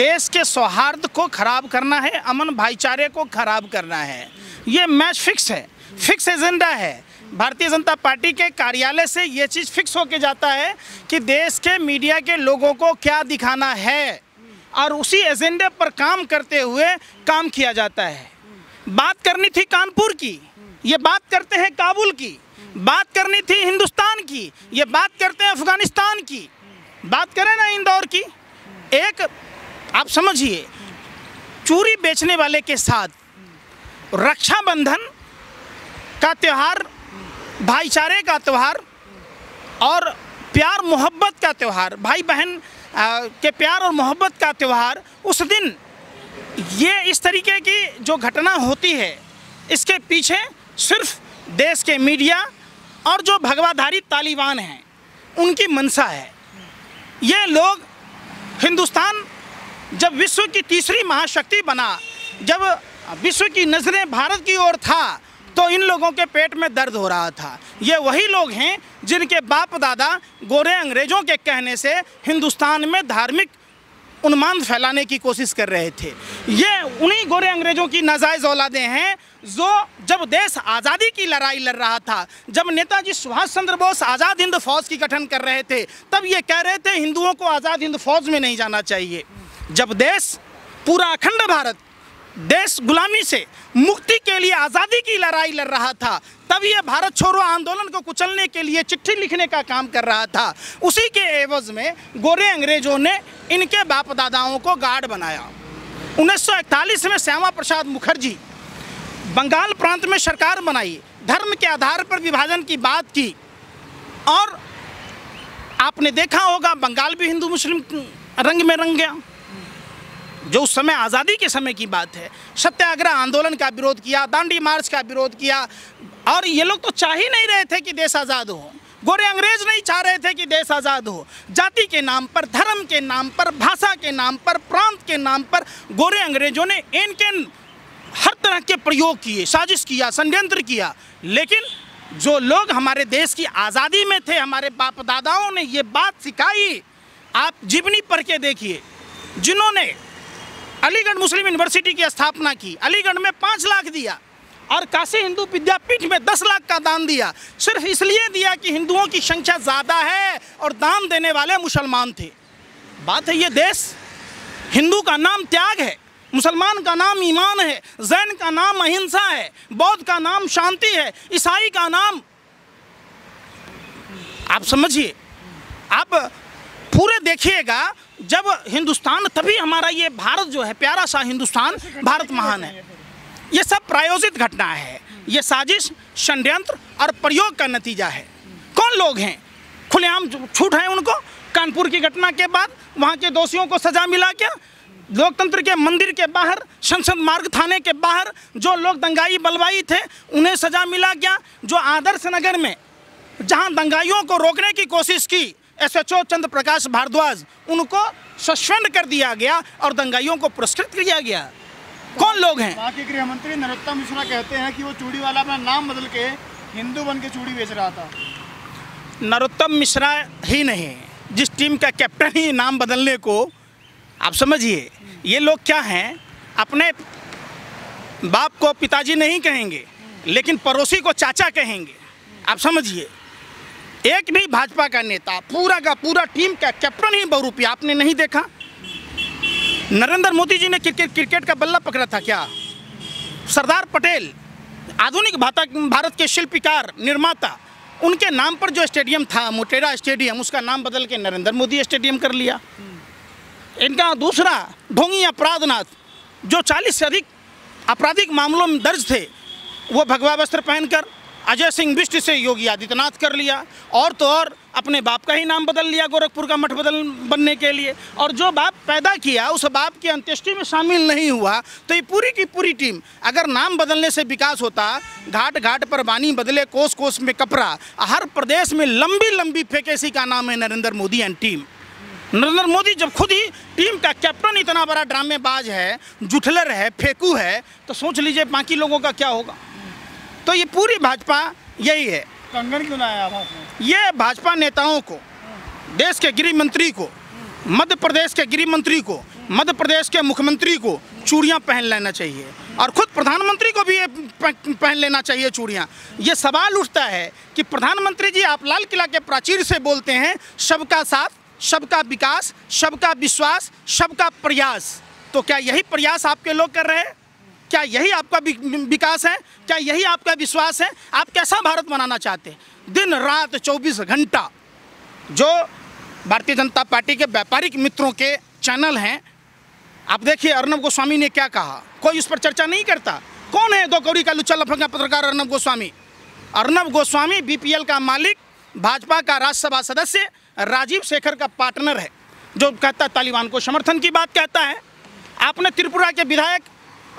देश के सौहार्द को खराब करना है, अमन भाईचारे को खराब करना है। ये मैच फिक्स है, फिक्स एजेंडा है। भारतीय जनता पार्टी के कार्यालय से ये चीज़ फिक्स होके जाता है कि देश के मीडिया के लोगों को क्या दिखाना है और उसी एजेंडे पर काम करते हुए काम किया जाता है। बात करनी थी कानपुर की, ये बात करते हैं काबुल की। बात करनी थी हिंदुस्तान की, ये बात करते हैं अफगानिस्तान की। बात करें ना इंदौर की। एक आप समझिए, चूड़ी बेचने वाले के साथ रक्षाबंधन का त्यौहार, भाईचारे का त्यौहार और प्यार मोहब्बत का त्यौहार, भाई बहन के प्यार और मोहब्बत का त्यौहार, उस दिन ये इस तरीके की जो घटना होती है, इसके पीछे सिर्फ देश के मीडिया और जो भगवाधारी तालिबान हैं उनकी मंशा है। ये लोग, हिंदुस्तान जब विश्व की तीसरी महाशक्ति बना, जब विश्व की नज़रें भारत की ओर था, तो इन लोगों के पेट में दर्द हो रहा था। ये वही लोग हैं जिनके बाप दादा गोरे अंग्रेज़ों के कहने से हिंदुस्तान में धार्मिक उन्माद फैलाने की कोशिश कर रहे थे। ये उन्हीं गोरे अंग्रेज़ों की नाजायज़ औलादें हैं जो जब देश आज़ादी की लड़ाई लड़ रहा था, जब नेताजी सुभाष चंद्र बोस आज़ाद हिंद फौज की गठन कर रहे थे, तब ये कह रहे थे हिंदुओं को आज़ाद हिंद फौज में नहीं जाना चाहिए। जब देश पूरा अखंड भारत देश गुलामी से मुक्ति के लिए आज़ादी की लड़ाई लड़ रहा था, तब ये भारत छोड़ो आंदोलन को कुचलने के लिए चिट्ठी लिखने का काम कर रहा था। उसी के एवज में गोरे अंग्रेजों ने इनके बाप दादाओं को गार्ड बनाया। 1941 में श्यामा प्रसाद मुखर्जी बंगाल प्रांत में सरकार बनाई, धर्म के आधार पर विभाजन की बात की, और आपने देखा होगा बंगाल भी हिंदू मुस्लिम रंग में रंग गया। जो उस समय आज़ादी के समय की बात है, सत्याग्रह आंदोलन का विरोध किया, दांडी मार्च का विरोध किया, और ये लोग तो चाह ही नहीं रहे थे कि देश आज़ाद हो। गोरे अंग्रेज नहीं चाह रहे थे कि देश आज़ाद हो। जाति के नाम पर, धर्म के नाम पर, भाषा के नाम पर, प्रांत के नाम पर गोरे अंग्रेजों ने इनके हर तरह के प्रयोग किए, साजिश किया, षड्यंत्र किया। लेकिन जो लोग हमारे देश की आज़ादी में थे, हमारे बाप दादाओं ने ये बात सिखाई। आप जीवनी पढ़ के देखिए, जिन्होंने अलीगढ़ मुस्लिम यूनिवर्सिटी की स्थापना की, अलीगढ़ में 5 लाख दिया और काशी हिंदू विद्यापीठ में 10 लाख का दान दिया, सिर्फ इसलिए दिया कि हिंदुओं की संख्या ज़्यादा है और दान देने वाले मुसलमान थे। बात है, ये देश हिंदू का नाम त्याग है, मुसलमान का नाम ईमान है, जैन का नाम अहिंसा है, बौद्ध का नाम शांति है, ईसाई का नाम, आप समझिए, आप पूरे देखिएगा जब हिंदुस्तान, तभी हमारा ये भारत जो है, प्यारा सा हिंदुस्तान, भारत महान है। ये सब प्रायोजित घटना है, ये साजिश, षड्यंत्र और प्रयोग का नतीजा है। कौन लोग हैं? खुलेआम छूट है उनको। कानपुर की घटना के बाद वहाँ के दोषियों को सजा मिला क्या? लोकतंत्र के मंदिर के बाहर, संसद मार्ग थाने के बाहर जो लोग दंगाई बलवाई थे, उन्हें सजा मिला क्या? जो आदर्श नगर में जहाँ दंगाइयों को रोकने की कोशिश की SHO चंद्र प्रकाश भारद्वाज, उनको सस्पेंड कर दिया गया और दंगाइयों को पुरस्कृत किया गया। कौन लोग हैं? वहाँ के गृह मंत्री नरोत्तम मिश्रा कहते हैं कि वो चूड़ी वाला अपना नाम बदल के हिंदू बन के चूड़ी बेच रहा था। नरोत्तम मिश्रा ही नहीं, जिस टीम का कैप्टन ही नाम बदलने को, आप समझिए, ये लोग क्या हैं, अपने बाप को पिताजी नहीं कहेंगे लेकिन पड़ोसी को चाचा कहेंगे। आप समझिए, एक भी भाजपा का नेता, पूरा का पूरा टीम का कैप्टन ही बहुरूपिया। आपने नहीं देखा? नरेंद्र मोदी जी ने क्रिकेट का बल्ला पकड़ा था क्या? सरदार पटेल, आधुनिक भारत के शिल्पकार, निर्माता, उनके नाम पर जो स्टेडियम था, मोटेरा स्टेडियम, उसका नाम बदल के नरेंद्र मोदी स्टेडियम कर लिया। इनका दूसरा ढोंगी अपराधनाथ, जो 40 से अधिक आपराधिक मामलों में दर्ज थे, वो भगवा वस्त्र पहनकर अजय सिंह बिष्ट से योगी आदित्यनाथ कर लिया। और तो और अपने बाप का ही नाम बदल लिया गोरखपुर का मठ बनने के लिए। और जो बाप पैदा किया, उस बाप की अंत्येष्टि में शामिल नहीं हुआ। तो ये पूरी की पूरी टीम, अगर नाम बदलने से विकास होता, घाट घाट पर बानी बदले, कोस कोस में कपड़ा, हर प्रदेश में लंबी लंबी फेंकेसी का नाम है नरेंद्र मोदी एंड टीम। नरेंद्र मोदी जब खुद ही टीम का कैप्टन इतना बड़ा ड्रामेबाज है, जुठलर है, फेंकू है, तो सोच लीजिए बाकी लोगों का क्या होगा। तो ये पूरी भाजपा यही है। कंगन क्यों लाया आपने? ये भाजपा नेताओं को, देश के गृह मंत्री को, मध्य प्रदेश के गृह मंत्री को, मध्य प्रदेश के मुख्यमंत्री को चूड़ियां पहन लेना चाहिए और खुद प्रधानमंत्री को भी ये पहन लेना चाहिए चूड़ियां। ये सवाल उठता है कि प्रधानमंत्री जी, आप लाल किला के प्राचीर से बोलते हैं सबका साथ, सबका विकास, सबका विश्वास, सबका प्रयास, तो क्या यही प्रयास आपके लोग कर रहे हैं? क्या यही आपका विकास है? क्या यही आपका विश्वास है? आप कैसा भारत बनाना चाहते हैं? दिन रात 24 घंटा जो भारतीय जनता पार्टी के व्यापारिक मित्रों के चैनल हैं, आप देखिए अर्नब गोस्वामी ने क्या कहा, कोई उस पर चर्चा नहीं करता। कौन है 2 कौड़ी का लुच्चा लफंगा पत्रकार अर्नब गोस्वामी? अर्नब गोस्वामी बीपीएल का मालिक, भाजपा का राज्यसभा सदस्य, राजीव शेखर का पार्टनर है, जो कहता है तालिबान को समर्थन की बात कहता है। आपने त्रिपुरा के विधायक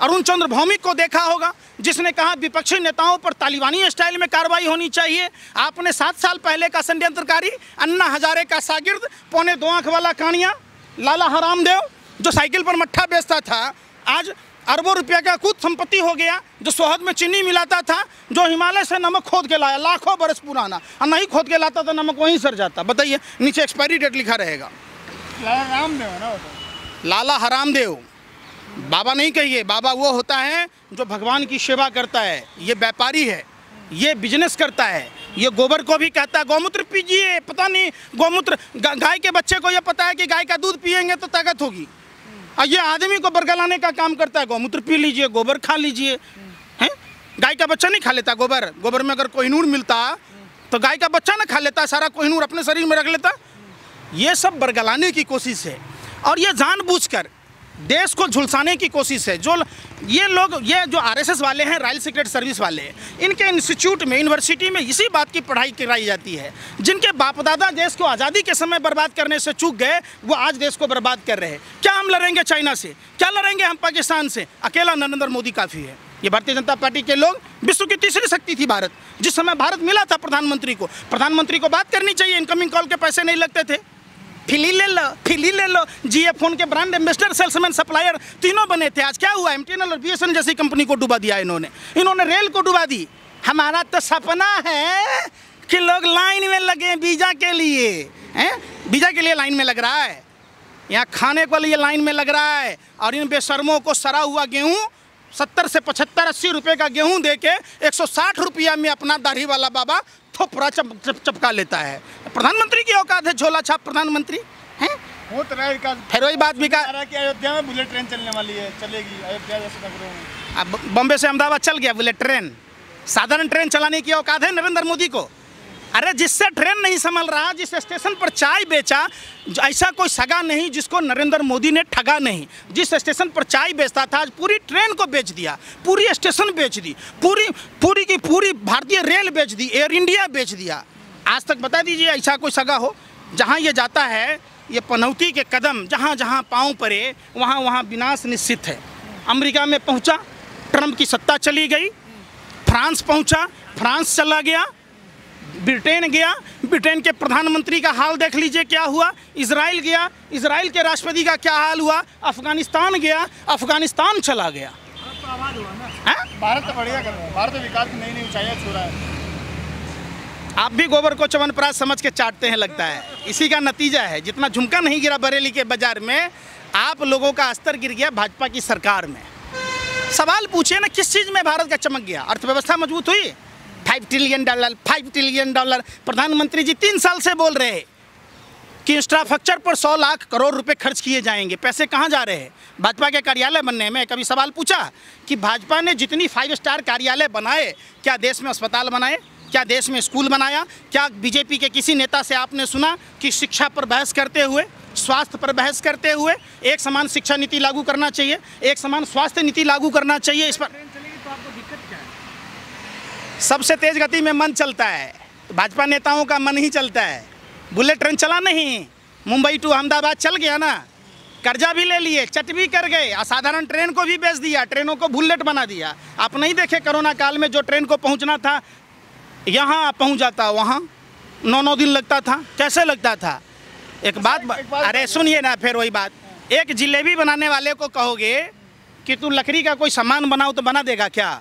अरुण चंद्र भौमिक को देखा होगा, जिसने कहा विपक्षी नेताओं पर तालिबानी स्टाइल में कार्रवाई होनी चाहिए। आपने 7 साल पहले का षड्यंत्रकारी अन्ना हजारे का शागिर्द, 2.25 आंख वाला कानिया लाला हरामदेव, जो साइकिल पर मट्ठा बेचता था, आज अरबों रुपये का कुछ संपत्ति हो गया, जो शहद में चीनी मिलाता था, जो हिमालय से नमक खोद के लाया लाखों बरस पुराना, और नहीं खोद के लाता तो नमक वहीं सर जाता। बताइए, नीचे एक्सपायरी डेट लिखा रहेगा। लाला रामदेव है ना, लाला हरामदेव बाबा नहीं कहिए, बाबा वो होता है जो भगवान की सेवा करता है। ये व्यापारी है, ये बिजनेस करता है। ये गोबर को भी कहता है गौमूत्र पीजिए, पता नहीं गौमूत्र, गाय के बच्चे को ये पता है कि गाय का दूध पिएंगे तो ताकत होगी, और ये आदमी को बरगलाने का काम करता है, गौमूत्र पी लीजिए, गोबर खा लीजिए। हैं, गाय का बच्चा नहीं खा लेता गोबर? गोबर में अगर कोहिनूर मिलता तो गाय का बच्चा ना खा लेता, सारा कोहिनूर अपने शरीर में रख लेता। ये सब बरगलाने की कोशिश है, और ये जानबूझकर देश को झुलसाने की कोशिश है। जो ये लोग, ये जो आरएसएस वाले हैं, रॉयल सीक्रेट सर्विस वाले, इनके इंस्टीट्यूट में, यूनिवर्सिटी में इसी बात की पढ़ाई कराई जाती है। जिनके बाप दादा देश को आज़ादी के समय बर्बाद करने से चूक गए, वो आज देश को बर्बाद कर रहे हैं। क्या हम लड़ेंगे चाइना से? क्या लड़ेंगे हम पाकिस्तान से? अकेला नरेंद्र मोदी काफ़ी है। ये भारतीय जनता पार्टी के लोग, विश्व की तीसरी शक्ति थी भारत, जिस समय भारत मिला था प्रधानमंत्री को बात करनी चाहिए। इनकमिंग कॉल के पैसे नहीं लगते थे। फिली ले लो, जियो फोन के ब्रांड एम्बेसडर, सेल्समैन, सप्लायर तीनों बने थे। आज क्या हुआ? एमटीएनएल और बीएसएनएल जैसी कंपनी को डुबा दिया इन्होंने रेल को डुबा दी। हमारा तो सपना है कि लोग लाइन में लगे वीज़ा के लिए, हैं? वीज़ा के लिए लाइन में लग रहा है, यहाँ खाने के लिए लाइन में लग रहा है, और इन बेशर्मों को सड़ा हुआ गेहूँ 70 से 75, 80 रुपये का गेहूँ दे के 160 रुपया में अपना दाढ़ी वाला बाबा थोपड़ा चपका लेता है। प्रधानमंत्री की औकात है झोला छाप प्रधानमंत्री हैं? वो तो रहेगा। फिर वही बात भी कि अयोध्या में बुलेट ट्रेन चलने वाली है, चलेगी अयोध्या जैसे नगरों में। अब बॉम्बे से अहमदाबाद चल गया बुलेट ट्रेन, साधारण ट्रेन चलाने की औकात है नरेंद्र मोदी को? अरे जिससे ट्रेन नहीं संभल रहा, जिस स्टेशन पर चाय बेचा, ऐसा कोई सगा नहीं जिसको नरेंद्र मोदी ने ठगा नहीं। जिस स्टेशन पर चाय बेचता था, आज पूरी ट्रेन को बेच दिया, पूरी स्टेशन बेच दी, पूरी की पूरी भारतीय रेल बेच दी, एयर इंडिया बेच दिया। आज तक बता दीजिए ऐसा कोई सगा हो? जहाँ ये जाता है, ये पनौती के कदम जहाँ जहाँ पाँव पड़े, वहाँ वहाँ विनाश निश्चित है। अमेरिका में पहुँचा, ट्रंप की सत्ता चली गई। फ्रांस पहुँचा, फ्रांस चला गया। ब्रिटेन गया, ब्रिटेन के प्रधानमंत्री का हाल देख लीजिए क्या हुआ। इजराइल गया, इजराइल के राष्ट्रपति का क्या हाल हुआ। अफगानिस्तान गया, अफगानिस्तान चला गया। तो आवाज हुआ ना, भारत तो बढ़िया कर रहा है, भारत तो विकास की नई नई ऊंचाइयां छू रहा है। आप भी गोबर को च्यवनप्राश समझ के चाटते हैं लगता है। इसी का नतीजा है, जितना झुमका नहीं गिरा बरेली के बाजार में, आप लोगों का स्तर गिर गया भाजपा की सरकार में। सवाल पूछिए ना, किस चीज़ में भारत का चमक गया? अर्थव्यवस्था मजबूत हुई? $5 ट्रिलियन। प्रधानमंत्री जी 3 साल से बोल रहे हैं कि इंफ्रास्ट्रक्चर पर 100 लाख करोड़ रुपए खर्च किए जाएंगे। पैसे कहाँ जा रहे हैं? भाजपा के कार्यालय बनने में। कभी सवाल पूछा कि भाजपा ने जितनी 5 स्टार कार्यालय बनाए, क्या देश में अस्पताल बनाए? क्या देश में स्कूल बनाया? क्या बीजेपी के किसी नेता से आपने सुना कि शिक्षा पर बहस करते हुए, स्वास्थ्य पर बहस करते हुए, एक समान शिक्षा नीति लागू करना चाहिए, एक समान स्वास्थ्य नीति लागू करना चाहिए? इस पर सबसे तेज गति में मन चलता है, तो भाजपा नेताओं का मन ही चलता है। बुलेट ट्रेन चला नहीं, मुंबई टू अहमदाबाद चल गया ना, कर्जा भी ले लिए, चट भी कर गए, असाधारण ट्रेन को भी बेच दिया, ट्रेनों को बुलेट बना दिया। आप नहीं देखे कोरोना काल में जो ट्रेन को पहुंचना था यहाँ पहुंच जाता, वहाँ 9 दिन लगता था। कैसे लगता था? एक बात अरे सुनिए ना, फिर वही बात, एक जिलेबी बनाने वाले को कहोगे कि तू लकड़ी का कोई सामान बनाओ तो बना देगा क्या?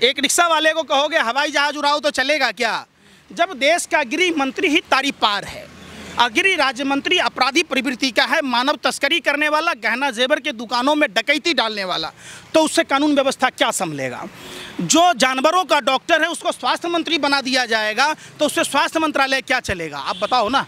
एक रिक्शा वाले को कहोगे हवाई जहाज उड़ाओ तो चलेगा क्या? जब देश का गृह मंत्री ही तारी पार है, और गृह राज्य मंत्री अपराधी प्रवृत्ति का है, मानव तस्करी करने वाला, गहना जेवर के दुकानों में डकैती डालने वाला, तो उससे कानून व्यवस्था क्या संभलेगा। जो जानवरों का डॉक्टर है उसको स्वास्थ्य मंत्री बना दिया जाएगा, तो उससे स्वास्थ्य मंत्रालय क्या चलेगा। आप बताओ ना।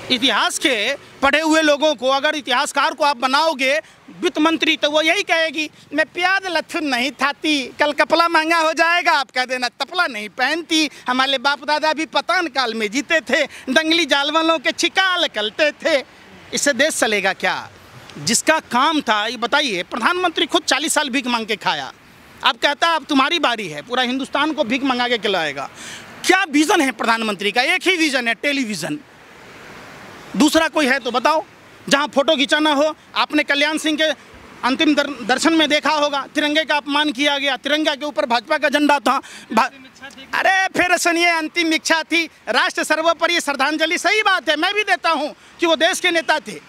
इतिहास के पढ़े हुए लोगों को, अगर इतिहासकार को आप बनाओगे वित्त मंत्री, तो वो यही कहेगी मैं प्याज लहसुन नहीं खाती, कल कपड़ा महंगा हो जाएगा, आप कह देना तपला नहीं पहनती, हमारे बाप दादा भी पतान काल में जीते थे, दंगली जालवलों के छिकाल कलते थे। इससे देश चलेगा क्या। जिसका काम था, ये बताइए, प्रधानमंत्री खुद 40 साल भीख मांग के खाया, अब कहता अब तुम्हारी बारी है, पूरा हिंदुस्तान को भीख मंगा के खिलाएगा। क्या विज़न है प्रधानमंत्री का। एक ही विज़न है, टेलीविज़न। दूसरा कोई है तो बताओ। जहां फोटो खिंचाना हो, आपने कल्याण सिंह के अंतिम दर्शन में देखा होगा, तिरंगे का अपमान किया गया, तिरंगा के ऊपर भाजपा का झंडा था। अरे फिर सुनिए, अंतिम इच्छा थी, राष्ट्र सर्वोपरि श्रद्धांजलि। सही बात है, मैं भी देता हूं कि वो देश के नेता थे,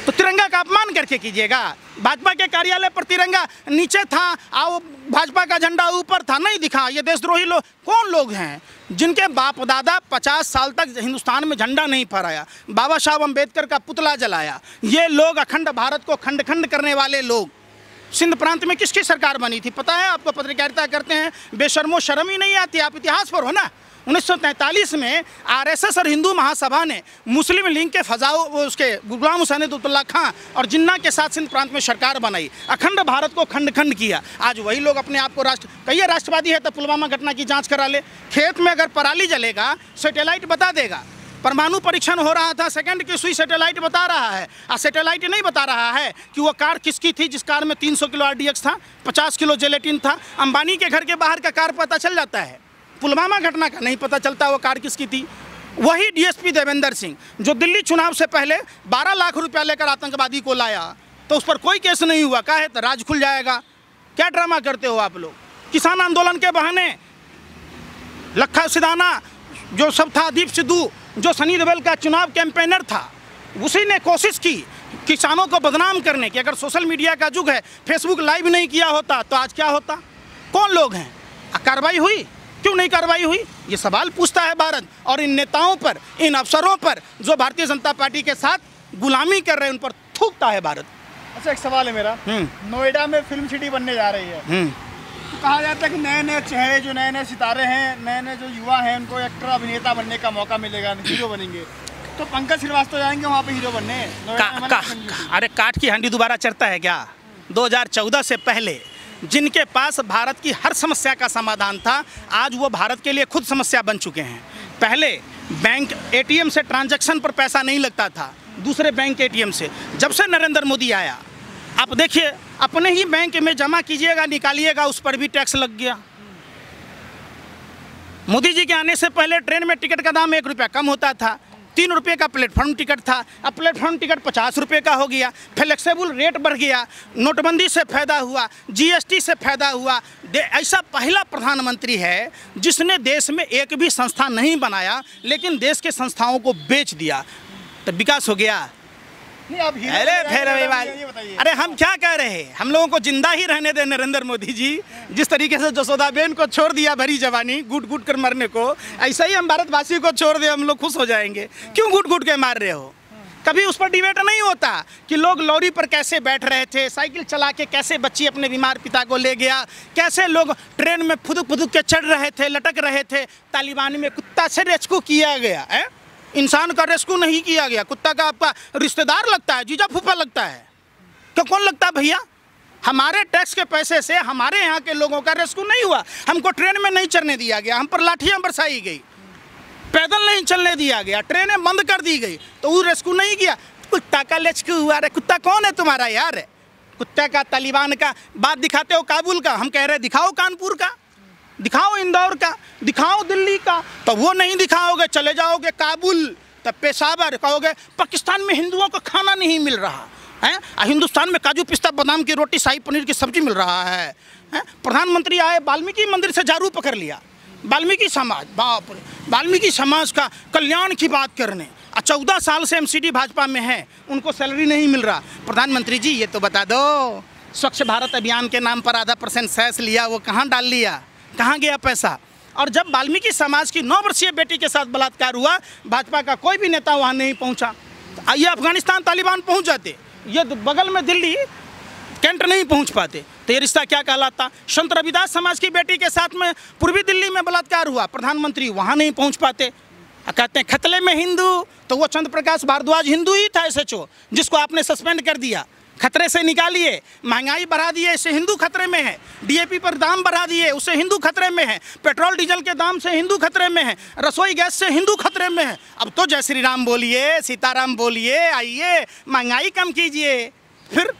तो तिरंगा का अपमान करके कीजिएगा। भाजपा के कार्यालय पर तिरंगा नीचे था, आओ भाजपा का झंडा ऊपर था, नहीं दिखा। ये देशद्रोही लोग कौन लोग हैं जिनके बाप दादा 50 साल तक हिंदुस्तान में झंडा नहीं फहराया, बाबा साहब अम्बेडकर का पुतला जलाया। ये लोग अखंड भारत को खंड खंड करने वाले लोग। सिंध प्रांत में किसकी सरकार बनी थी पता है आपको। पत्रकारिता करते हैं, बेशर्मो शर्म ही नहीं आती। आप इतिहास पर हो ना। 1943 में आरएसएस और हिंदू महासभा ने मुस्लिम लीग के फजाओ उसके गुलाम हुसैन अब्दुल्ला खां और जिन्ना के साथ सिंध प्रांत में सरकार बनाई, अखंड भारत को खंड खंड किया। आज वही लोग अपने आप को कहिए राष्ट्रवादी है तो पुलवामा घटना की जांच करा ले। खेत में अगर पराली जलेगा सैटेलाइट बता देगा। परमाणु परीक्षण हो रहा था, सेकंड की सुई सैटेलाइट बता रहा है। और सैटेलाइट नहीं बता रहा है कि वो कार किसकी थी जिस कार में 300 किलो RDX था, 50 किलो जेलेटिन था। अंबानी के घर के बाहर का कार पता चल जाता है, पुलवामा घटना का नहीं पता चलता वो कार किसकी थी। वही DSP देवेंद्र सिंह जो दिल्ली चुनाव से पहले 12 लाख रुपया लेकर आतंकवादी को लाया, तो उस पर कोई केस नहीं हुआ। कहा है तो राज खुल जाएगा। क्या ड्रामा करते हो आप लोग। किसान आंदोलन के बहाने लखा सिदाना जो सब था, दीप सिद्धू जो सनी देओल का चुनाव कैंपेनर था, उसी ने कोशिश की किसानों को बदनाम करने की। अगर सोशल मीडिया का युग है, फेसबुक लाइव नहीं किया होता तो आज क्या होता। कौन लोग हैं। कार्रवाई हुई क्यों नहीं कार्रवाई हुई, ये सवाल पूछता है भारत। और इन नेताओं पर, इन अफसरों पर जो भारतीय जनता पार्टी के साथ गुलामी कर रहे हैं, उन पर थूकता है भारत। अच्छा, एक सवाल है मेरा। नोएडा में फिल्म सिटी बनने जा रही है, तो कहा जाता है कि नए नए चेहरे, जो नए नए सितारे हैं, नए नए जो युवा हैं, उनको एक्टर अभिनेता बनने का मौका मिलेगा, हीरो बनेंगे। तो पंकज श्रीवास्तव जाएंगे वहाँ पे हीरो बनने। अरे काठ की हांडी दोबारा चढ़ता है क्या। 2014 से पहले जिनके पास भारत की हर समस्या का समाधान था, आज वो भारत के लिए खुद समस्या बन चुके हैं। पहले बैंक ATM से ट्रांजैक्शन पर पैसा नहीं लगता था, दूसरे बैंक ATM से। जब से नरेंद्र मोदी आया, आप देखिए, अपने ही बैंक में जमा कीजिएगा, निकालिएगा, उस पर भी टैक्स लग गया। मोदी जी के आने से पहले ट्रेन में टिकट का दाम 1 रुपया कम होता था, 3 रुपये का प्लेटफॉर्म टिकट था, अब प्लेटफॉर्म टिकट 50 रुपये का हो गया। फ्लेक्सिबल रेट बढ़ गया। नोटबंदी से फायदा हुआ, GST से फायदा हुआ। ऐसा पहला प्रधानमंत्री है जिसने देश में एक भी संस्था नहीं बनाया, लेकिन देश के संस्थाओं को बेच दिया, तो विकास हो गया। अरे फिर अरे हम क्या कह रहे हैं, हम लोगों को जिंदा ही रहने दे नरेंद्र मोदी जी। जिस तरीके से जसोदाबेन को छोड़ दिया भरी जवानी घुट घुट कर मरने को, ऐसा ही हम भारतवासी को छोड़ दे, हम लोग खुश हो जाएंगे। क्यों घुट घुट के मार रहे हो। कभी उस पर डिबेट नहीं होता कि लोग लॉरी पर कैसे बैठ रहे थे, साइकिल चला के कैसे बच्ची अपने बीमार पिता को ले गया, कैसे लोग ट्रेन में फुदुक फुदुक के चढ़ रहे थे, लटक रहे थे। तालिबान में कुत्ता से रेस्क्यू किया गया है, इंसान का रेस्क्यू नहीं किया गया। कुत्ता का आपका रिश्तेदार लगता है, जीजा फूफा लगता है, क्यों कौन लगता है भैया। हमारे टैक्स के पैसे से हमारे यहाँ के लोगों का रेस्क्यू नहीं हुआ। हमको ट्रेन में नहीं चढ़ने दिया गया, हम पर लाठियाँ बरसाई गई, पैदल नहीं चलने दिया गया, ट्रेनें बंद कर दी गई, तो वो रेस्क्यू नहीं किया। कुत्ता का रेस्क्यू हुआ। अरे कुत्ता कौन है तुम्हारा यार। कुत्ते का तालिबान का बात दिखाते हो, काबुल का, हम कह रहे दिखाओ कानपुर का, दिखाओ इंदौर का, दिखाओ दिल्ली का, तो वो नहीं दिखाओगे, चले जाओगे काबुल, तब पेशावर, कहोगे पाकिस्तान में हिंदुओं को खाना नहीं मिल रहा है, हिंदुस्तान में काजू पिस्ता बादाम की रोटी शाही पनीर की सब्जी मिल रहा है। प्रधानमंत्री आए, वाल्मीकि मंदिर से झाड़ू पकड़ लिया, वाल्मीकि समाज, बाप रे, वाल्मीकि समाज का कल्याण की बात करने। 14 साल से MCD भाजपा में है, उनको सैलरी नहीं मिल रहा। प्रधानमंत्री जी ये तो बता दो, स्वच्छ भारत अभियान के नाम पर 0.5% सेस लिया, वो कहाँ डाल लिया, कहाँ गया पैसा। और जब वाल्मीकि समाज की 9 वर्षीय बेटी के साथ बलात्कार हुआ, भाजपा का कोई भी नेता वहाँ नहीं पहुँचा। आइए अफगानिस्तान तालिबान पहुँच जाते, ये बगल में दिल्ली कैंट नहीं पहुँच पाते, तो ये रिश्ता क्या कहलाता। संत रविदास समाज की बेटी के साथ में पूर्वी दिल्ली में बलात्कार हुआ, प्रधानमंत्री वहाँ नहीं पहुँच पाते। कहते हैं खतले में हिंदू, तो वो चंद्र प्रकाश भारद्वाज हिंदू ही था SHO, जिसको आपने सस्पेंड कर दिया, खतरे से निकालिए। महंगाई बढ़ा दिए, इससे हिंदू खतरे में है। DAP पर दाम बढ़ा दिए, उससे हिंदू खतरे में है। पेट्रोल डीजल के दाम से हिंदू खतरे में है। रसोई गैस से हिंदू खतरे में है। अब तो जय श्री राम बोलिए, सीताराम बोलिए, आइए महंगाई कम कीजिए। फिर